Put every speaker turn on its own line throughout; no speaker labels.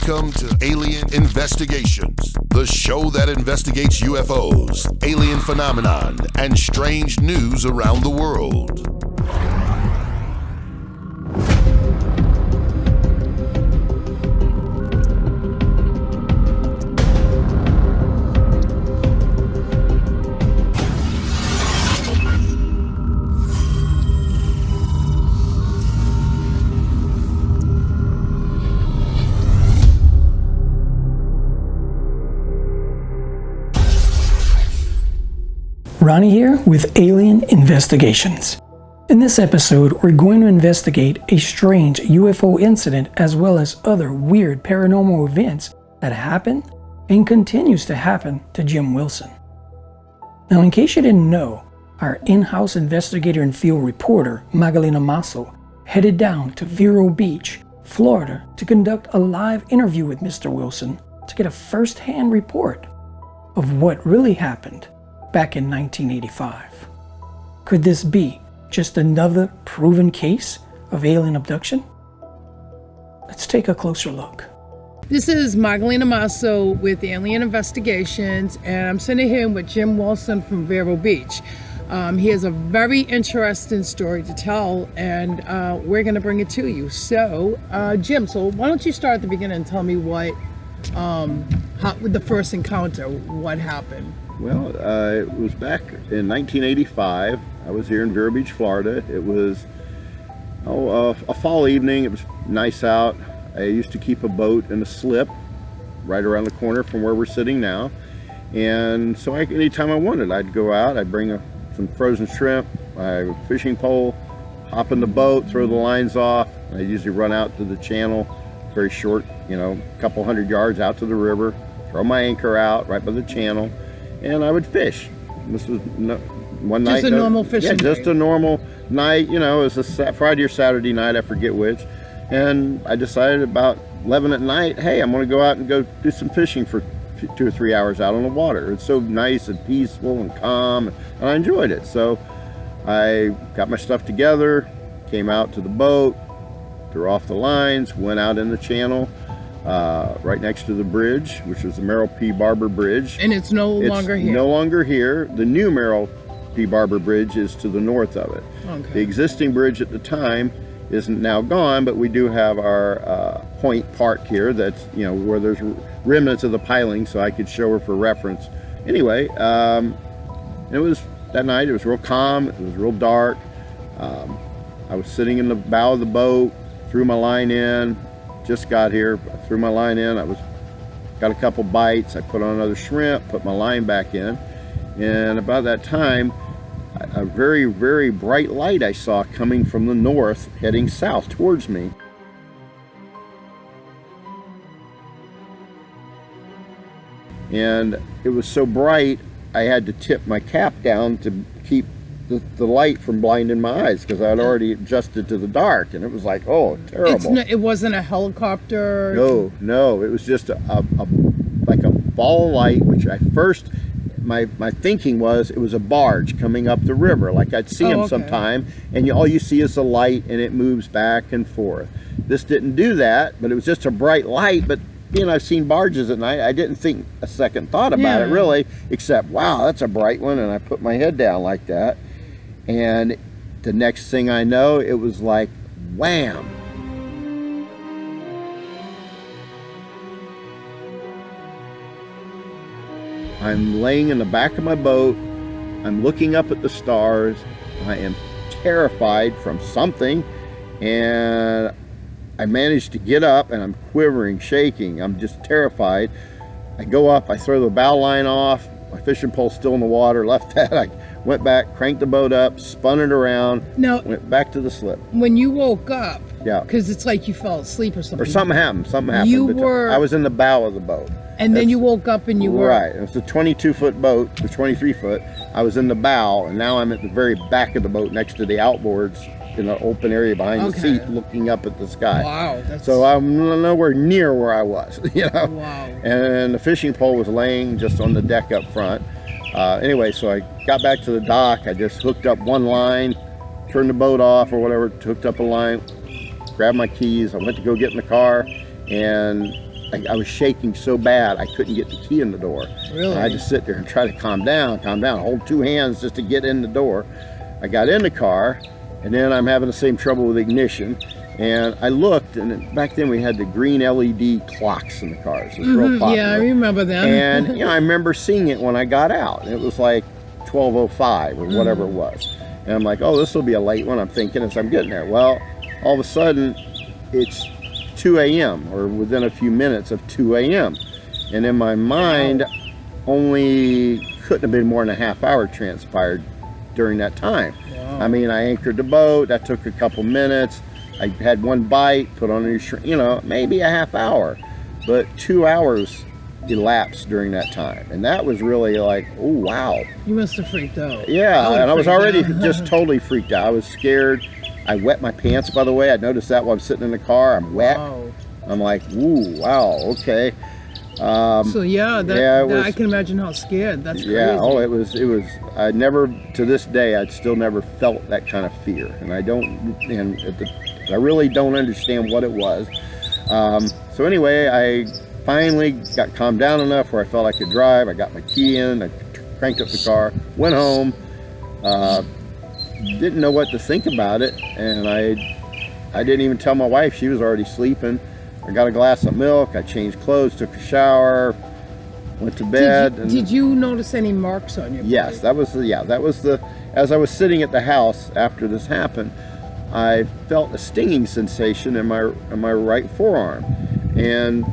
Welcome to Alien Investigations, the show that investigates UFOs, alien phenomenon, and strange news around the world.
Ronnie here with Alien Investigations. In this episode, we're going to investigate a strange UFO incident as well as other weird paranormal events that happened and continues to happen to Jim Wilson. Now, in case you didn't know, our in-house investigator and field reporter, Magdalena Masso, headed down to Vero Beach, Florida to conduct a live interview with Mr. Wilson to get a first-hand report of what really happened back in 1985. Could this be just another proven case of alien abduction? Let's take a closer look.
This is Magdalena Masso with Alien Investigations, and I'm sitting here with Jim Wilson from Vero Beach. He has a very interesting story to tell, and we're going to bring it to you. So, Jim, why don't you start at the beginning and tell me what, with the first encounter, what happened?
Well, it was back in 1985. I was here in Vero Beach, Florida. It was a fall evening. It was nice out. I used to keep a boat in a slip right around the corner from where we're sitting now. And so anytime I wanted, I'd go out. I'd bring some frozen shrimp, my fishing pole, hop in the boat, throw the lines off. I usually run out to the channel, very short, a couple hundred yards out to the river, throw my anchor out right by the channel, and I would fish. This was one night.
Just a normal fishing day.
Yeah, just a normal night. It was a Friday or Saturday night, I forget which. And I decided about 11 at night, hey, I'm going to go out and go do some fishing for 2 or 3 hours out on the water. It's so nice and peaceful and calm, and I enjoyed it. So I got my stuff together, came out to the boat, threw off the lines, went out in the channel, right next to the bridge, which is the Merrill P. Barber Bridge.
And it's no longer here?
No longer here. The new Merrill P. Barber Bridge is to the north of it.
Okay.
The existing bridge at the time isn't now gone, but we do have our point park here that's, where there's remnants of the piling, so I could show her for reference. Anyway, it was that night, it was real calm, it was real dark. I was sitting in the bow of the boat, threw my line in, just got here, I threw my line in, got a couple bites, I put on another shrimp, put my line back in, and about that time, a very, very bright light I saw coming from the north, heading south towards me. And it was so bright, I had to tip my cap down to keep the light from blinding my eyes, because I had already adjusted to the dark, and it was like, oh, terrible.
It wasn't a helicopter?
No, it was just like a ball of light, which I first, my thinking was it was a barge coming up the river, like I'd see them sometime, and all you see is the light, and it moves back and forth. This didn't do that, but it was just a bright light. But I've seen barges at night, I didn't think a second thought about it really, except, wow, that's a bright one, and I put my head down like that. And the next thing I know, it was like, wham. I'm laying in the back of my boat, I'm looking up at the stars, I am terrified from something, and I managed to get up, and I'm quivering, shaking, I'm just terrified. I go up, I throw the bow line off, my fishing pole's still in the water, left that, I went back, cranked the boat up, spun it around, went back to the slip.
When you woke up,
yeah,
because it's like you fell asleep or something.
Or something happened. I was in the bow of the boat.
And then you woke up and you were...
Right, it was a 22-foot boat, the 23-foot. I was in the bow, and now I'm at the very back of the boat next to the outboards in an open area behind the seat, looking up at the sky.
Wow.
So I'm nowhere near where I was,
Wow.
And the fishing pole was laying just on the deck up front. Anyway, so I got back to the dock. I just hooked up one line, turned the boat off or whatever, hooked up a line, grabbed my keys. I went to go get in the car, and I was shaking so bad I couldn't get the key in the door.
Really?
I had to sit there and try to calm down, hold two hands just to get in the door. I got in the car, and then I'm having the same trouble with ignition. And I looked, and back then we had the green LED clocks in the cars. It was real popular.
Yeah, I remember them.
And I remember seeing it when I got out. It was like 12:05 or whatever it was. And I'm like, oh, this will be a late one, I'm thinking, as I'm getting there. Well, all of a sudden, it's 2 a.m. or within a few minutes of 2 a.m. And in my mind, only couldn't have been more than a half hour transpired during that time.
Wow.
I mean, I anchored the boat. That took a couple minutes. I had one bite, put on a, maybe a half hour, but 2 hours elapsed during that time. And that was really like, oh, wow.
You must have freaked out.
Yeah, and I was already just totally freaked out. I was scared. I wet my pants, by the way. I noticed that while I'm sitting in the car. I'm wet.
Wow.
I'm like, ooh, wow, okay.
So I can imagine how scared. That's crazy.
Yeah, oh, it was, I never, to this day, I'd still never felt that kind of fear. And I really don't understand what it was. So anyway, I finally got calmed down enough where I felt I could drive. I got my key in, I cranked up the car, went home, didn't know what to think about it, and I didn't even tell my wife. She was already sleeping. I got a glass of milk, I changed clothes, took a shower, went to bed.
Did you notice any marks on your body?
Yes, that was as I was sitting at the house after this happened, I felt a stinging sensation in my right forearm, and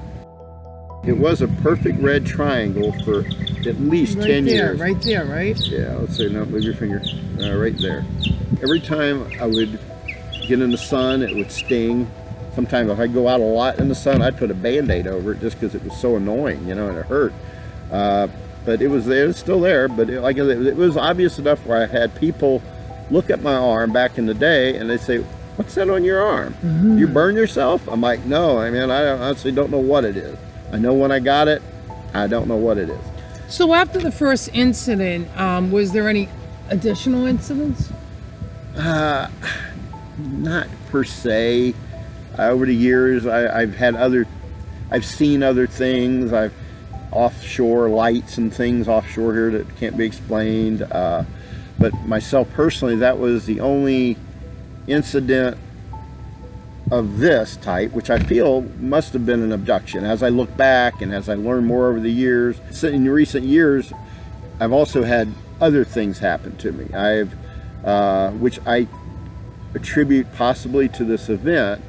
it was a perfect red triangle for at least 10 years.
Right there, right?
Yeah, let's say, no, move your finger. Right there. Every time I would get in the sun, it would sting. Sometimes if I go out a lot in the sun, I'd put a Band-Aid over it just because it was so annoying, and it hurt. But it was there, it's still there, but it was obvious enough where I had people look at my arm back in the day and they say, what's that on your arm? You burn yourself? I'm like, no, I honestly don't know what it is. I know when I got it, I don't know what it is.
So after the first incident, was there any additional incidents?
Not per se. Over the years, I've seen other things. I've offshore lights and things offshore here that can't be explained. But myself personally, that was the only incident of this type, which I feel must have been an abduction. As I look back and as I learn more over the years, in recent years, I've also had other things happen to me. Which I attribute possibly to this event,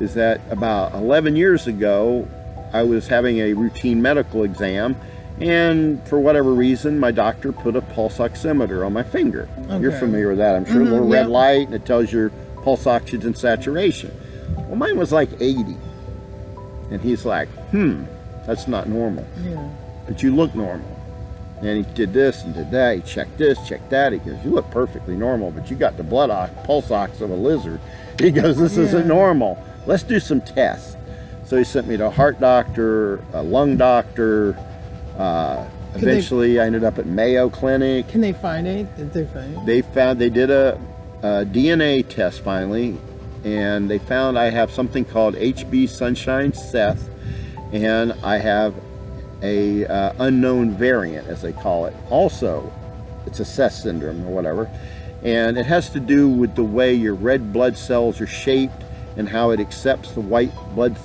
is that about 11 years ago, I was having a routine medical exam, and for whatever reason, my doctor put a pulse oximeter on my finger. Okay. You're familiar with that, I'm sure. A little red light, and it tells your pulse oxygen saturation. Well, mine was like 80. And he's like, that's not normal. Yeah. But you look normal. And he did this and did that. He checked this, checked that. He goes, you look perfectly normal, but you got the pulse ox of a lizard. He goes, this isn't normal. Let's do some tests. So he sent me to a heart doctor, a lung doctor. Eventually, I ended up at Mayo Clinic.
Can they find it? Did they find it?
They did a DNA test finally, and they found I have something called HB Sunshine Seth, and I have a unknown variant, as they call it. Also, it's a Seth syndrome or whatever, and it has to do with the way your red blood cells are shaped and how it accepts the white blood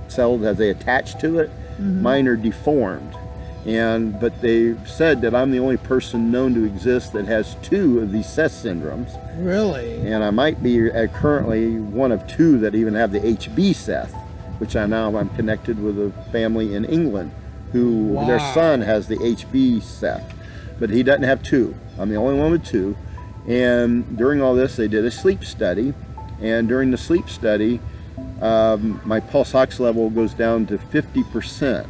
cells as they attach to it. Mine are deformed. But they said that I'm the only person known to exist that has 2 of these Seth syndromes.
Really?
And I might be currently one of 2 that even have the HB Seth, which I'm connected with a family in England who their son has the HB Seth, but he doesn't have 2. I'm the only one with 2. And during all this, they did a sleep study, and during the sleep study, my pulse ox level goes down to 50%.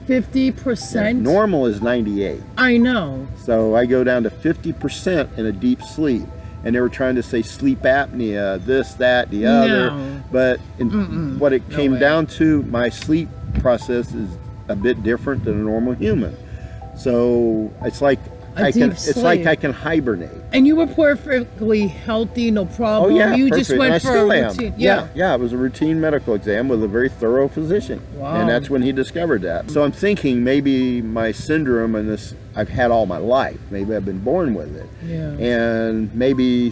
50%?
Yeah, normal is 98.
I know.
So I go down to 50% in a deep sleep. And they were trying to say sleep apnea, this, that, the other.
No.
But what it came down to, my sleep process is a bit different than a normal human. So it's like it's like I can hibernate.
And you were perfectly healthy, no problem.
Oh yeah,
you
perfect.
just went
and I
for
still
a
am.
routine.
Yeah. It was a routine medical exam with a very thorough physician, and that's when he discovered that. So I'm thinking maybe my syndrome and this I've had all my life. Maybe I've been born with it.
Yeah.
And maybe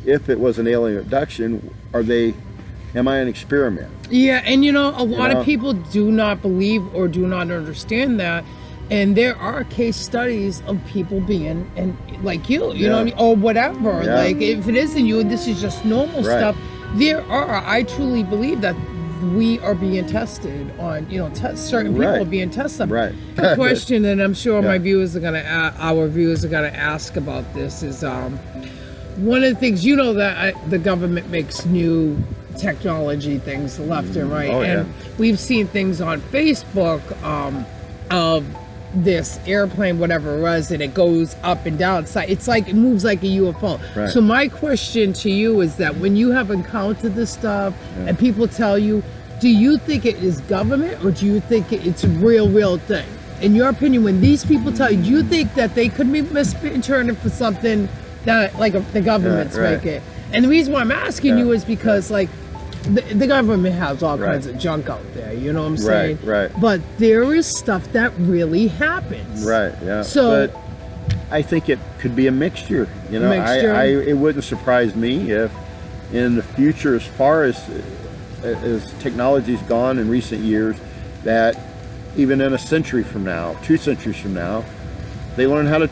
if it was an alien abduction, am I an experiment?
Yeah, and a lot of people do not believe or do not understand that. And there are case studies of people being, and like you know what I mean? Or whatever.
Yeah.
Like, if it isn't you, this is just normal stuff. I truly believe that we are being tested on, certain people are being tested.
Right.
The question, and I'm sure our viewers are gonna ask about this is, one of the things, that the government makes new technology things left and right. And we've seen things on Facebook of this airplane, whatever it was, and it goes up and down. It's like it moves like a UFO.
Right.
So my question to you is that when you have encountered this stuff and people tell you, do you think it is government or do you think it's a real thing? In your opinion, when these people tell you, do you think that they could be misinterpreted for something that like the government's making? And the reason why I'm asking you is because like the government has all kinds of junk out there, you know what I'm saying?
Right.
But there is stuff that really happens.
Right, yeah.
So
but I think it could be a mixture. It wouldn't surprise me if in the future, as far as technology's gone in recent years, that even in a century from now, 2 centuries from now, they learn how to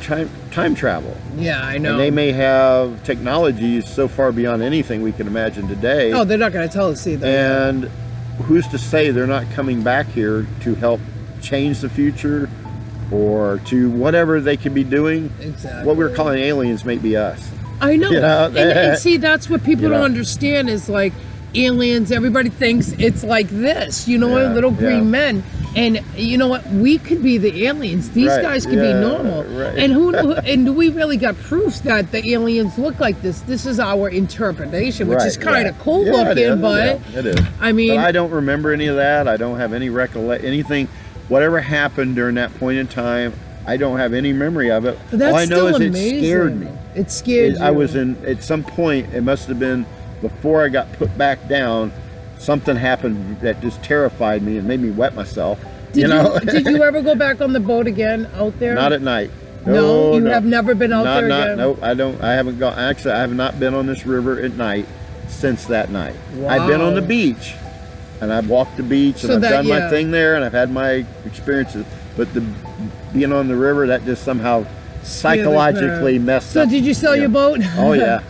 time travel.
Yeah, I know.
And they may have technologies so far beyond anything we can imagine today.
Oh, they're not going to tell us either.
And who's to say they're not coming back here to help change the future or to whatever they could be doing?
Exactly.
What we're calling aliens may be us.
I know. And see, that's what people don't understand is like aliens, everybody thinks it's like this, little green men. And you know what? We could be the aliens. These guys could be normal.
Right.
And and do we really got proof that the aliens look like this? This is our interpretation, which is kind of cool looking, but
it is.
I mean,
but I don't remember any of that. I don't have any anything. Whatever happened during that point in time, I don't have any memory of it.
That's
all I know is
amazing.
It scared me.
It scared you.
I was at some point, it must have been before I got put back down, something happened that just terrified me and made me wet myself.
Did you ever go back on the boat again out there?
Not at night.
No, you have never been out there again?
No, I don't. I haven't gone. Actually, I have not been on this river at night since that night. Wow. I've been on the beach, and I've walked the beach, and I've done my thing there, and I've had my experiences. But being on the river, that just somehow psychologically messed up.
So did you sell your boat?
Oh yeah.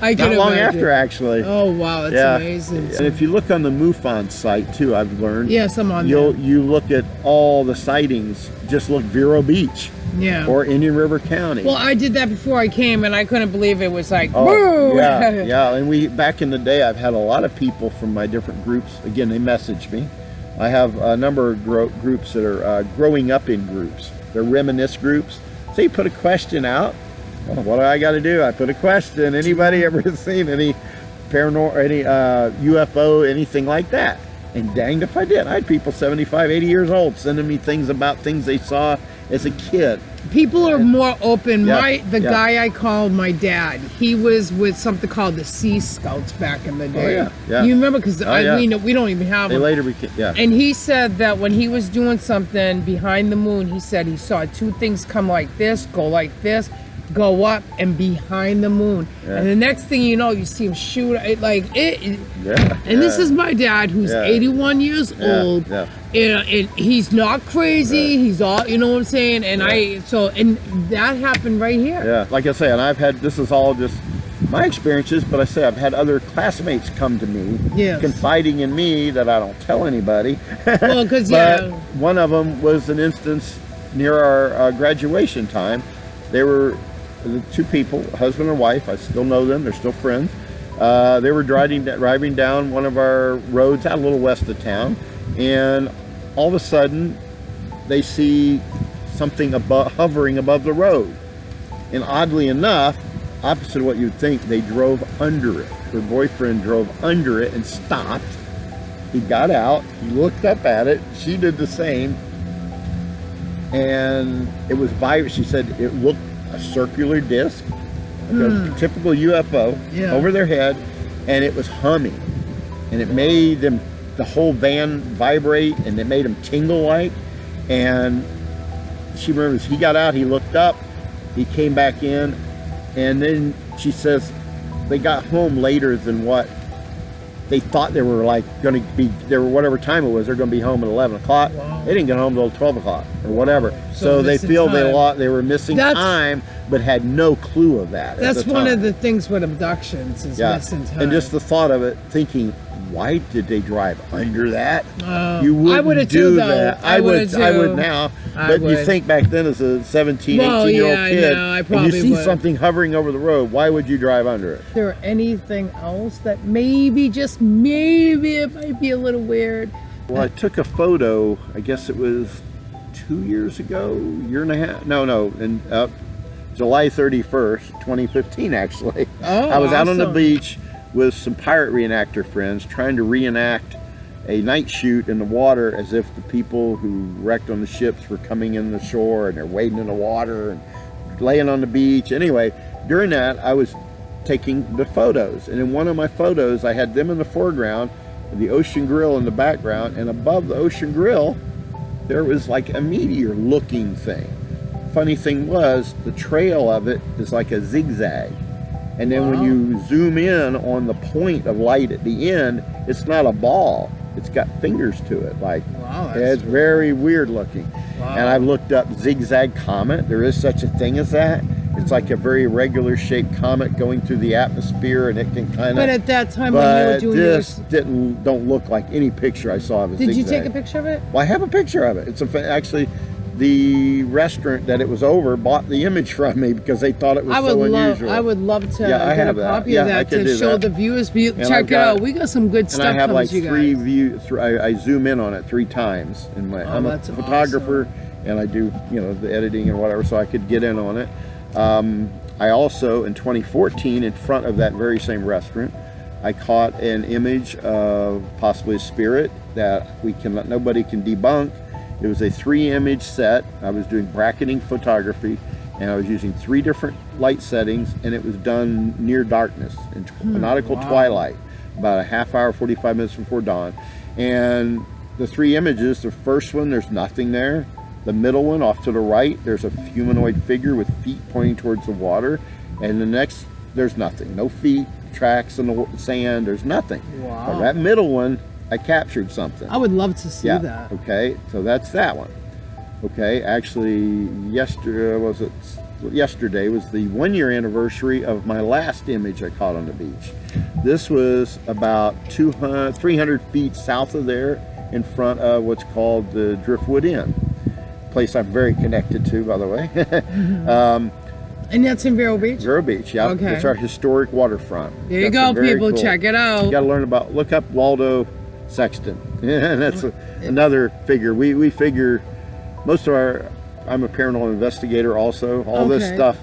I can
Not long
imagine.
after, actually.
Oh wow, that's amazing.
And if you look on the MUFON site too, I've learned.
Yes, I'm on
You look at all the sightings. Just look Vero Beach.
Yeah.
Or Indian River County.
Well, I did that before I came, and I couldn't believe it was like,
oh,
woo!
Yeah. And back in the day, I've had a lot of people from my different groups. Again, they message me. I have a number of groups that are growing up in groups. They're reminisce groups. So you put a question out. Well, what do I got to do? I put a question. Anybody ever seen any paranormal, any UFO, anything like that? And danged if I did. I had people 75, 80 years old sending me things about things they saw as a kid.
People are more open. The guy I called my dad, he was with something called the Sea Scouts back in the day.
Oh, yeah.
You remember? Because we don't even have them.
They later became,
And he said that when he was doing something behind the moon, he said he saw 2 things come like this, go like this, go up and behind the moon. And the next thing you know, you see him shoot it like it. And this is my dad who's 81 years old. And he's not crazy. He's all, you know what I'm saying? And and that happened right here.
Yeah, like I say, and this is all just my experiences, but I say I've had other classmates come to me, confiding in me that I don't tell anybody.
Well, because
one of them was an instance near our graduation time. They were the 2 people, husband and wife. I still know them. They're still friends. They were driving down one of our roads out a little west of town, and all of a sudden they see something hovering above the road. And oddly enough, opposite of what you'd think, they drove under it. Her boyfriend drove under it and stopped. He got out. He looked up at it. She did the same. and it was vibrant. She said it looked a circular disc, like a typical UFO over their head, and it was humming, and it made them, the whole van vibrate, and it made them tingle like. And she remembers he got out, he looked up, he came back in, and then she says they got home later than what they thought they were like going to be. There, whatever time it was, they're going to be home at 11 o'clock.
Wow.
They didn't get home until 12 o'clock or whatever. So they feel they were missing time, but had no clue of that.
That's one of the things with abductions is missing time.
And just the thought of it, thinking, why did they drive under that?
I
You
would
wouldn't
have
do
too,
that.
though.
I would now. But you think back then as a 17, 18-year-old kid, and you see something hovering over the road, why would you drive under it?
Is there anything else that maybe, just maybe, it might be a little weird?
Well, I took a photo, I guess it was 2 years ago, year and a half. No, in July 31st, 2015, actually.
Oh,
I was out on the
awesome.
beach with some pirate reenactor friends trying to reenact a night shoot in the water as if the people who wrecked on the ships were coming in the shore, and they're wading in the water and laying on the beach. Anyway, during that, I was taking the photos, and in one of my photos, I had them in the foreground, the ocean grill in the background, and above the ocean grill, there was like a meteor looking thing. Funny thing was, the trail of it is like a zigzag. And then when you zoom in on the point of light at the end, it's not a ball. It's got fingers to it. Like, it's very weird looking. And I've looked up zigzag comet. There is such a thing as that. It's like a very regular shaped comet going through the atmosphere, and it can kind of.
But at that time when you were doing
this don't look like any picture I saw of a zigzag.
Did you take a picture of it?
Well, I have a picture of it. It's actually. The restaurant that it was over bought the image from me because they thought it was so unusual.
I would love to
I
get a
have
copy of that to show the viewers. Check it out. We got some good stuff
and I have
coming
like
to you guys.
3 views. I zoom in on it 3 times. I'm a photographer, and I do the editing and whatever, so I could get in on it. I also, in 2014, in front of that very same restaurant, I caught an image of possibly a spirit that nobody can debunk. It was a 3-image set. I was doing bracketing photography, and I was using 3 different light settings, and it was done near darkness in nautical twilight, about a half hour, 45 minutes before dawn. And the 3 images, the first one, there's nothing there. The middle one, off to the right, there's a humanoid figure with feet pointing towards the water. And the next, there's nothing. No feet, tracks in the sand, there's nothing.
Wow.
But that middle one, I captured something.
I would love to see that.
Okay, so that's that one. Okay, actually, yesterday was the 1-year anniversary of my last image I caught on the beach. This was about 300 feet south of there, in front of what's called the Driftwood Inn, place I'm very connected to, by the way.
And that's in Vero Beach?
Vero Beach, yeah.
Okay.
It's our historic waterfront.
There you go, people. Cool. Check it out.
You got to learn about. Look up Waldo Sexton. That's another figure. We figure most of our. I'm a paranormal investigator also. All this stuff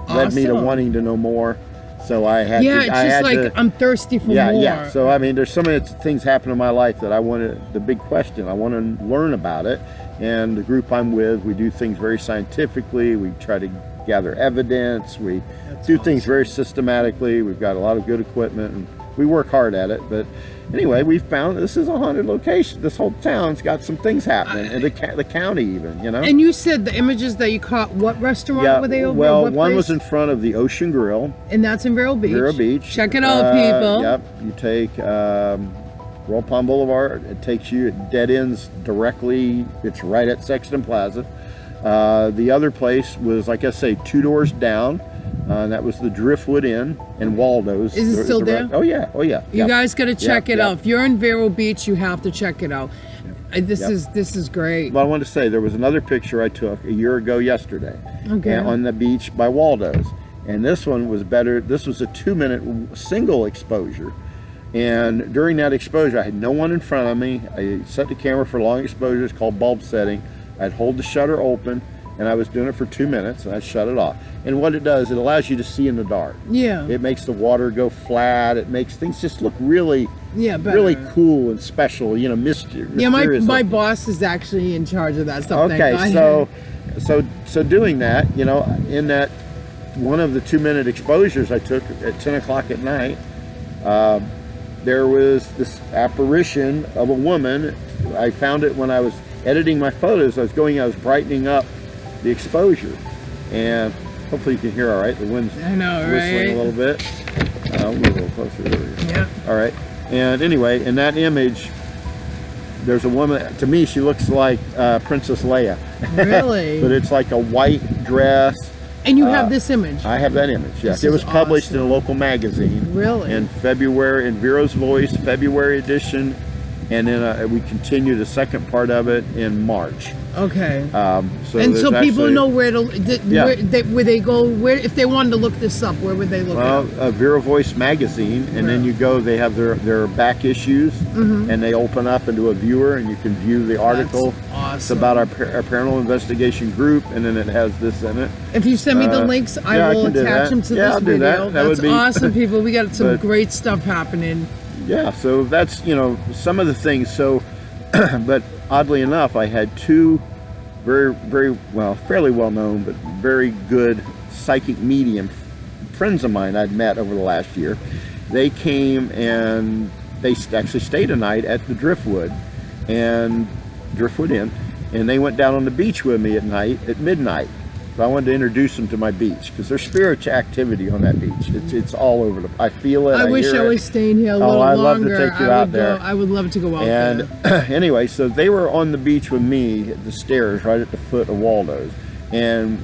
led me to wanting to know more. So I had.
Yeah, it's just I'm thirsty for more.
Yeah. So I mean, there's so many things happen in my life that I wanted. The big question. I want to learn about it. And the group I'm with, we do things very scientifically. We try to gather evidence. We do things very systematically. We've got a lot of good equipment, and we work hard at it. But anyway, we found this is a haunted location. This whole town's got some things happening, and the county even,
And you said the images that you caught, what restaurant were they over?
Well,
what
one
place?
was in front of the Ocean Grill.
And that's in Vero Beach.
Vero Beach.
Check it out, people.
Yep. You take Royal Palm Boulevard. It takes you, it dead ends directly. It's right at Sexton Plaza. The other place was, like I say, 2 doors down. That was the Driftwood Inn and Waldo's.
Is it still there?
Oh yeah.
You guys got to check it out. If you're in Vero Beach, you have to check it out. This is great.
Well, I wanted to say there was another picture I took a year ago yesterday.
Okay.
On the beach by Waldo's, and this one was better. This was a 2-minute single exposure. And during that exposure, I had no one in front of me. I set the camera for long exposures called bulb setting. I'd hold the shutter open, and I was doing it for 2 minutes, and I shut it off. And what it does, it allows you to see in the dark.
Yeah.
It makes the water go flat. It makes things just look really
Yeah, better.
really cool and special, you know, mysterious.
Yeah, my boss is actually in charge of that stuff.
Okay, so doing that, you know, in that one of the 2-minute exposures I took at 10 o'clock at night, there was this apparition of a woman. I found it when I was editing my photos. I was brightening up the exposure, and hopefully you can hear all right. The wind's whistling a little bit. I'll move a little closer over here.
Yeah.
All right. And anyway, in that image, there's a woman. To me, she looks like Princess Leia.
Really?
But it's like a white dress.
And you have this image?
I have that image, yes. It was published in a local magazine.
Really?
In February, in Vero's Voice, February edition. And then we continued the second part of it in March.
Okay.
So
people know where to, where they go, where if they wanted to look this up, where would they look it up?
Vero Voice magazine, and then you go, they have their back issues, and they open up into a viewer, and you can view the article.
That's awesome.
It's about our paranormal investigation group, and then it has this in it.
If you send me the links, I will attach them to this video. That's awesome, people. We got some great stuff happening.
Yeah, so that's, you know, some of the things. So, but oddly enough, I had two fairly well known, but very good psychic medium friends of mine I'd met over the last year. They came and they actually stayed a night at the Driftwood Inn, and they went down on the beach with me at night at midnight. So I wanted to introduce them to my beach because there's spiritual activity on that beach. It's all over I feel it.
I wish I was staying here a little longer.
I'd love to take you out there.
I would love to go out there.
And anyway, so they were on the beach with me at the stairs right at the foot of Waldo's, and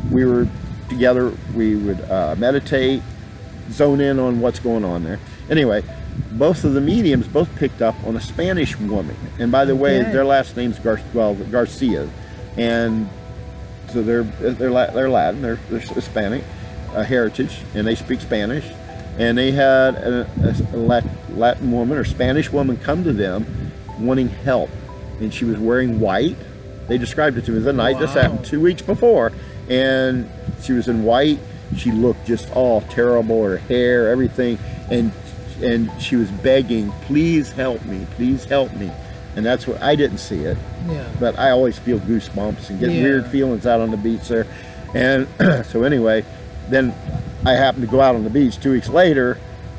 we were together. We would meditate, zone in on what's going on there. Anyway, both of the mediums both picked up on a Spanish woman, and by the way, their last name's Garcia, and so they're Latin, they're Hispanic heritage, and they speak Spanish. And they had a Latin woman or Spanish woman come to them wanting help, and she was wearing white. They described it to me the night. This happened 2 weeks before, and she was in white. She looked just all terrible, her hair, everything, and she was begging, "Please help me, please help me." And that's what I didn't see it.
Yeah.
But I always feel goosebumps and get weird feelings out on the beach there. And so anyway, then I happened to go out on the beach 2 weeks later,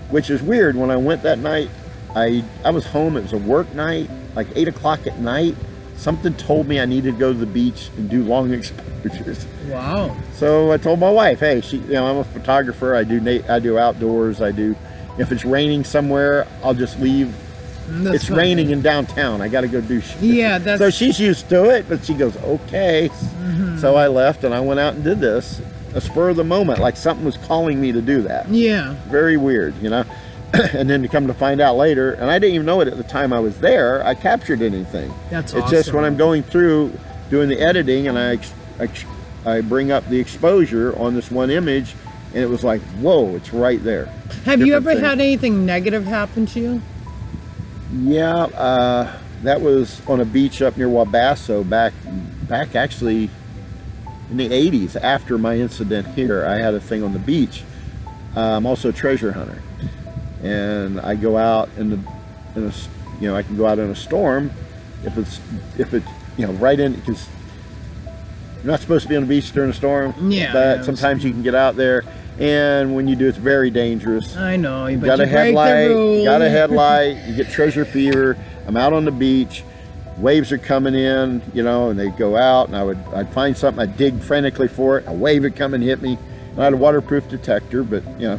which is weird. When I went that night, I was home. It was a work night, like 8 o'clock at night. Something told me I needed to go to the beach and do long exposures.
Wow.
So I told my wife, hey, I'm a photographer. I do outdoors. If it's raining somewhere, I'll just leave. It's raining in downtown. I got to go do shit.
Yeah,
so she's used to it, but she goes, okay. So I left and I went out and did this, a spur of the moment, like something was calling me to do that.
Yeah.
Very weird, you know. And then to come to find out later, and I didn't even know it at the time I was there, I captured anything.
That's
awesome. It's just when I'm going through doing the editing and I bring up the exposure on this one image, and it was like, whoa, it's right there.
Have you ever had anything negative happen to you?
Yeah, that was on a beach up near Wabasso back actually in the 80s. After my incident here, I had a thing on the beach. I'm also a treasure hunter, and I go out I can go out in a storm if it's right in, because you're not supposed to be on the beach during a storm.
Yeah.
But sometimes you can get out there. And when you do, it's very dangerous.
I know.
You got a headlight. You get treasure fever. I'm out on the beach. Waves are coming in, and they go out. And I'd find something. I'd dig frantically for it. A wave would come and hit me. And I had a waterproof detector, but
Yeah.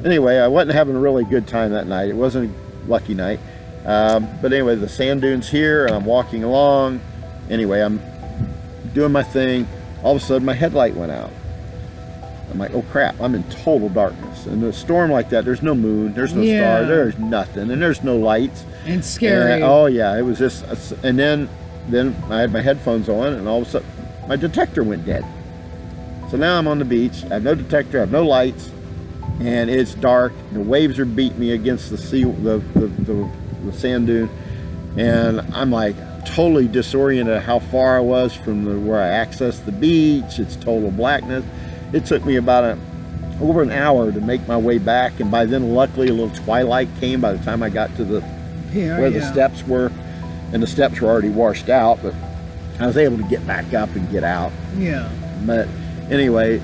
Anyway, I wasn't having a really good time that night. It wasn't a lucky night. But anyway, the sand dunes here, and I'm walking along. Anyway, I'm doing my thing. All of a sudden, my headlight went out. I'm like, oh crap, I'm in total darkness. And a storm like that, there's no moon, there's no star, there's nothing, and there's no lights.
And it's scary.
Oh yeah, it was just, and then I had my headphones on, and all of a sudden, my detector went dead. So now I'm on the beach, I have no detector, I have no lights, and it's dark, the waves are beating me against the sea, the sand dune, and I'm like totally disoriented how far I was from where I accessed the beach. It's total blackness. It took me about over an hour to make my way back, and by then luckily a little twilight came by the time I got to the where the steps were, and the steps were already washed out, but I was able to get back up and get out.
Yeah.
But anyway,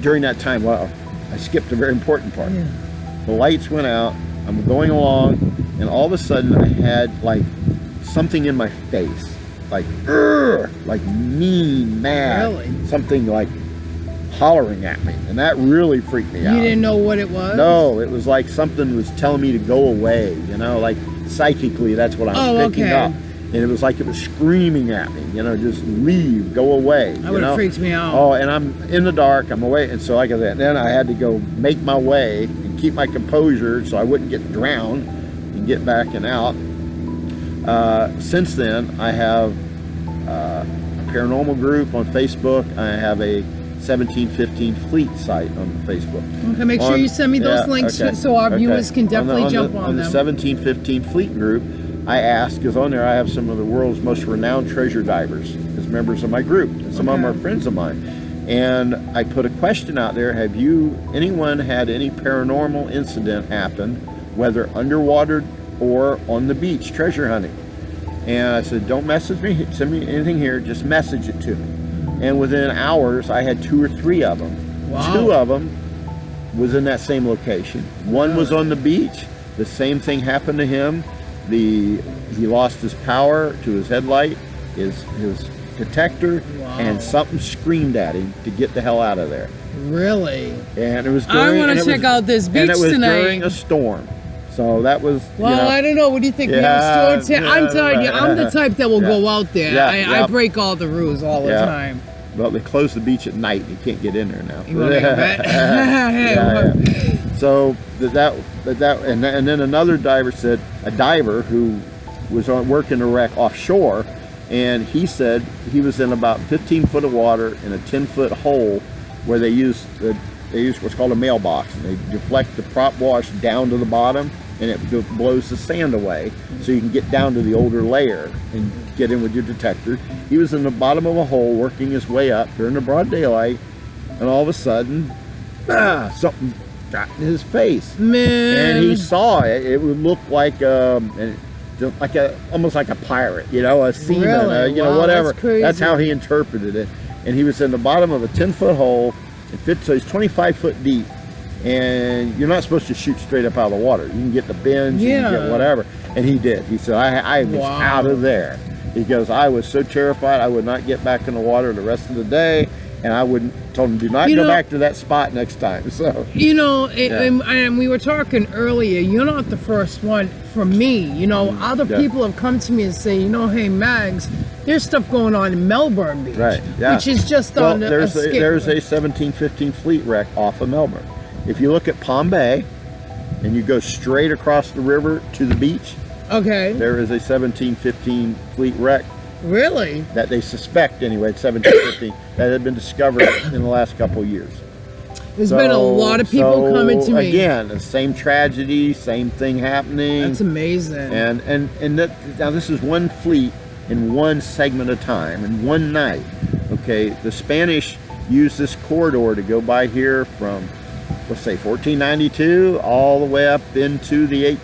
during that time, well, I skipped a very important part.
Yeah.
The lights went out, I'm going along, and all of a sudden I had like something in my face, like mean, mad,
Really?
something like hollering at me, and that really freaked me out.
You didn't know what it was?
No, it was like something was telling me to go away, you know, like psychically that's what I was picking up. And it was like it was screaming at me, you know, just leave, go away.
That would have freaked me out.
Oh, and I'm in the dark, I'm away, and so like I said, then I had to go make my way and keep my composure so I wouldn't get drowned and get back and out. Since then, I have a paranormal group on Facebook. I have a 1715 Fleet site on Facebook.
Okay, make sure you send me those links so our viewers can definitely jump on them.
On the 1715 Fleet group, I asked, because on there I have some of the world's most renowned treasure divers as members of my group, and some of them are friends of mine. And I put a question out there: have anyone had any paranormal incident happen, whether underwater or on the beach treasure hunting? And I said, don't message me, send me anything here, just message it to me. And within hours, I had 2 or 3 of them.
Wow.
2 of them was in that same location. One was on the beach. The same thing happened to him. He lost his power to his headlight, his detector, and something screamed at him to get the hell out of there.
Really?
And it was
I want to check out this beach tonight.
And it was during a storm. So that was,
well, I don't know. What do you think? I'm telling you, I'm the type that will go out there. I break all the rules all the time.
Well, they closed the beach at night. You can't get in there now.
You want to go back?
So and then another diver said, a diver who was working a wreck offshore, and he said he was in about 15 foot of water in a 10-foot hole where they use what's called a mailbox, and they deflect the prop wash down to the bottom, and it blows the sand away so you can get down to the older layer and get in with your detector. He was in the bottom of a hole working his way up during the broad daylight, and all of a sudden something got in his face.
Man.
And he saw it. It would look like almost like a pirate, you know, a seaman,
really?
You know, whatever. That's how he interpreted it. And he was in the bottom of a 10-foot hole. So he's 25 foot deep, and you're not supposed to shoot straight up out of the water. You can get the bends, you can get whatever. And he did. He said, I was out of there. He goes, I was so terrified I would not get back in the water the rest of the day, and I told him, do not go back to that spot next time. So
you know, and we were talking earlier, you're not the first one. For me, you know, other people have come to me and say, you know, hey Mags, there's stuff going on in Melbourne Beach, which is just on
there's a 1715 Fleet wreck off of Melbourne. If you look at Palm Bay and you go straight across the river to the beach, there is a 1715 Fleet wreck.
Really?
That they suspect anyway, 1715, that had been discovered in the last couple of years.
There's been a lot of people coming to me.
Again, the same tragedy, same thing happening.
That's amazing.
And now this is one fleet in one segment of time, in one night. Okay, the Spanish used this corridor to go by here from, let's say, 1492 all the way up into the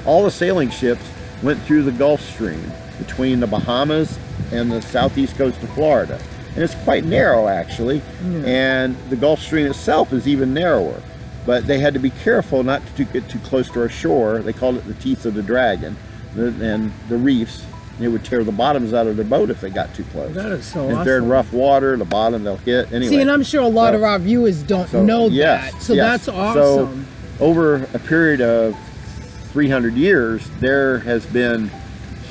all the sailing ships went through the Gulf Stream between the Bahamas and the southeast coast of Florida. And it's quite narrow, actually, and the Gulf Stream itself is even narrower. But they had to be careful not to get too close to our shore. They called it the teeth of the dragon, and the reefs. They would tear the bottoms out of their boat if they got too close.
That is so awesome.
If they're in rough water, the bottom they'll hit. Anyway.
See, and I'm sure a lot of our viewers don't know that. So that's awesome.
So over a period of 300 years, there has been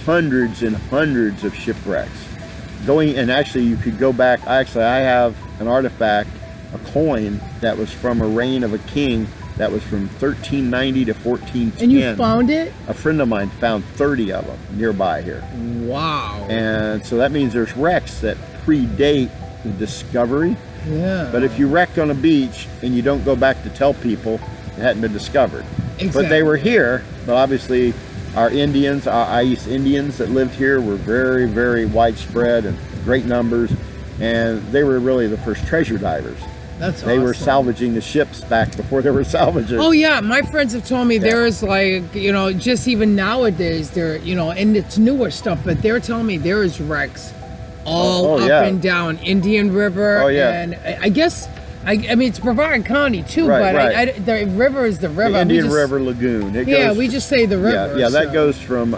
hundreds and hundreds of shipwrecks. And actually you could go back, I have an artifact, a coin that was from a reign of a king that was from 1390 to 1410.
And you found it?
A friend of mine found 30 of them nearby here.
Wow.
And so that means there's wrecks that predate the discovery.
Yeah.
But if you wreck on a beach and you don't go back to tell people, it hadn't been discovered.
Exactly.
But they were here, but obviously our Indians, our East Indians that lived here were very, very widespread and great numbers, and they were really the first treasure divers.
That's
They were
awesome.
salvaging the ships back before they were salvaging.
Oh yeah, my friends have told me there's like, you know, just even nowadays there, you know, and it's newer stuff, but they're telling me there is wrecks all up and down Indian River.
Oh, yeah.
And I guess, I mean, it's Brevard County too,
Right,
but
right.
the river is the river.
The Indian
We just-
River Lagoon. It
Yeah,
goes,
we just say the river.
Yeah, that
so.
goes from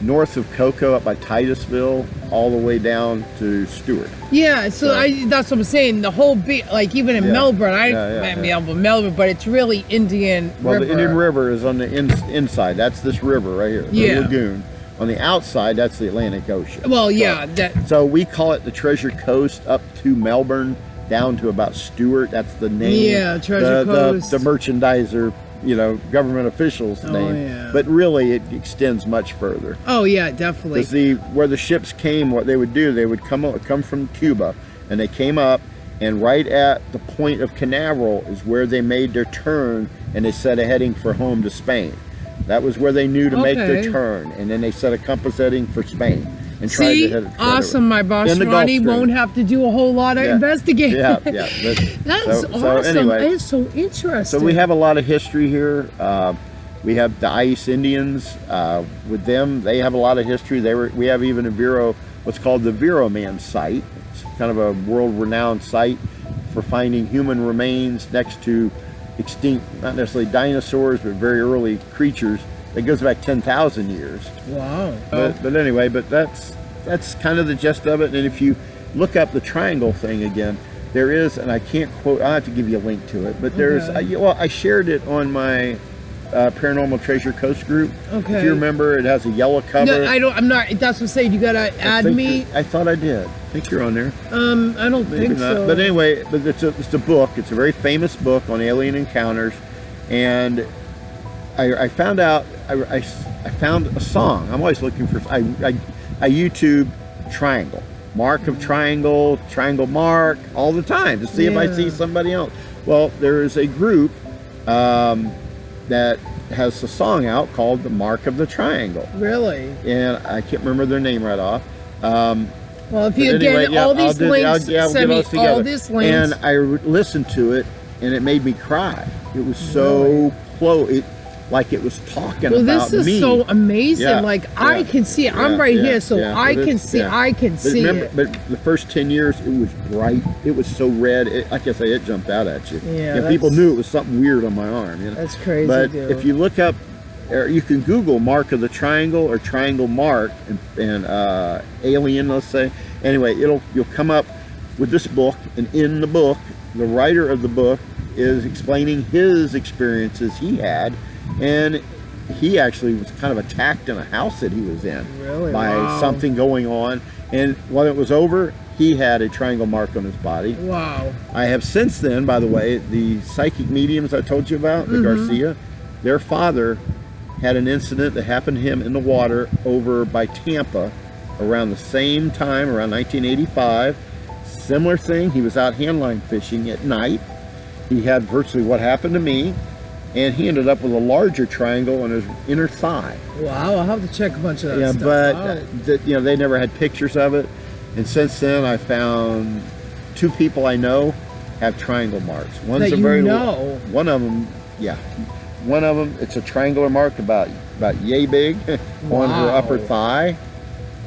north of Cocoa up by Titusville all the way down to Stewart.
Yeah, so that's what I'm saying. The whole bit, like even in
Yeah.
Melbourne, Melbourne, but it's really Indian
Well,
River.
the Indian River is on the inside. That's this river right here, the
Yeah.
lagoon. On the outside, that's the Atlantic Ocean.
Well, yeah,
So we call it the Treasure Coast up to Melbourne, down to about Stewart. That's the name.
Yeah, Treasure Coast.
The merchandiser, you know, government official's name.
yeah.
But really, it extends much further.
Oh yeah, definitely.
Because where the ships came, what they would do, they would come from Cuba, and they came up, and right at the point of Canaveral is where they made their turn, and they set a heading for home to Spain. That was where they knew to make their turn, and then they set a compass heading for Spain and tried to head.
Awesome! My boss
in the Gulf
Ronnie
Stream.
won't have to do a whole lot of investigating.
Yeah.
That is awesome.
So anyway,
That is so interesting.
so we have a lot of history here. We have the Ice Indians. With them, they have a lot of history. We have even a Vero, what's called the Vero Man site. It's kind of a world-renowned site for finding human remains next to extinct, not necessarily dinosaurs, but very early creatures. It goes back 10,000 years.
Wow.
But anyway, that's kind of the gist of it. And if you look up the triangle thing again, there is, and I can't quote, I'll have to give you a link to it, but there's, I shared it on my Paranormal Treasure Coast group.
Okay.
If you remember, it has a yellow cover.
No, I'm not. That's what I'm saying. You gotta add me.
I thought I did. I think you're on there.
I don't
Maybe
think
not.
so.
But anyway, it's a book. It's a very famous book on alien encounters, and I found out. I found a song. I'm always looking for. I YouTube triangle, mark of triangle, triangle mark all the time to see if I see somebody else. Well, there is a group that has a song out called The Mark of the Triangle.
Really?
And I can't remember their name right off.
Well, if you
Anyway,
get all these links,
we'll
send
get
me
those together.
all these links.
And I listened to it, and it made me cry. It was so close, like it was talking
well,
about me.
this is so amazing.
Yeah,
Like I can see it. I'm right here, so I can see. I can see it.
But the first 10 years, it was bright. It was so red. Like I say, it jumped out at you.
Yeah,
and people knew it was something weird on my arm. You know?
That's crazy,
But
dude.
if you look up, or you can Google Mark of the Triangle or Triangle Mark and alien, let's say. Anyway, you'll come up with this book, and in the book, the writer of the book is explaining his experiences he had, and he actually was kind of attacked in a house that he was in by something going on, and when it was over, he had a triangle mark on his body.
Wow.
I have since then, by the way, the psychic mediums I told you about, the Garcia, their father had an incident that happened to him in the water over by Tampa around the same time, around 1985. Similar thing, he was out handline fishing at night. He had virtually what happened to me, and he ended up with a larger triangle on his inner thigh.
Wow, I'll have to check a bunch of that stuff
but
out.
they never had pictures of it. And since then, I found 2 people I know have triangle marks. One's
That
a
you
very
know.
one of them, one of them, it's a triangular mark about yay big on her upper thigh,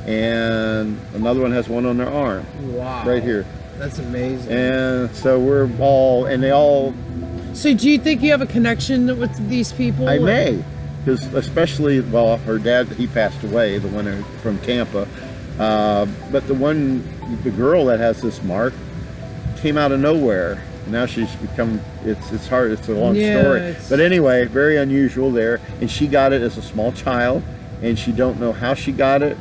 and another one has one on their arm.
Wow.
Right here.
That's amazing.
And so they all.
So do you think you have a connection with these people?
I may, because especially, well, her dad, he passed away, the one from Tampa. But the girl that has this mark came out of nowhere. Now she's become, it's hard, it's a long story. But anyway, very unusual there. And she got it as a small child, and she don't know how she got it.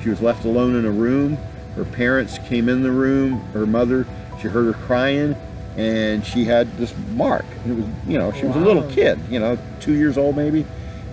She was left alone in a room. Her parents came in the room, her mother, she heard her crying, and she had this mark. It was, she was a little kid, 2 years old maybe.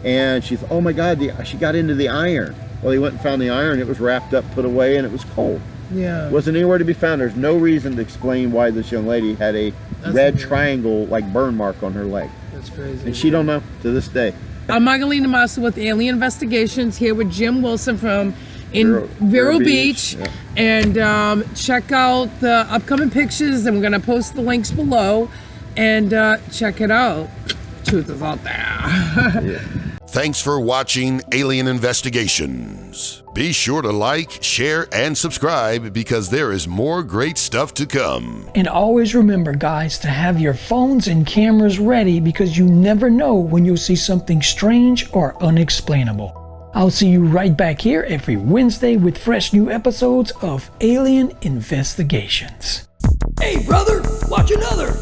And she thought, oh my God, she got into the iron. Well, he went and found the iron. It was wrapped up, put away, and it was cold.
Yeah.
It wasn't anywhere to be found. There's no reason to explain why this young lady had a red triangle, like burn mark on her leg.
That's crazy.
And she don't know to this day.
I'm Magdalena Massa with Alien Investigations, here with Jim Wilson from in Vero Beach.
Yeah.
And check out the upcoming pictures, and we're going to post the links below. And check it out. Truth is out there.
Yeah.
Thanks for watching Alien Investigations. Be sure to like, share, and subscribe because there is more great stuff to come.
And always remember, guys, to have your phones and cameras ready because you never know when you'll see something strange or unexplainable. I'll see you right back here every Wednesday with fresh new episodes of Alien Investigations. Hey, brother, watch another!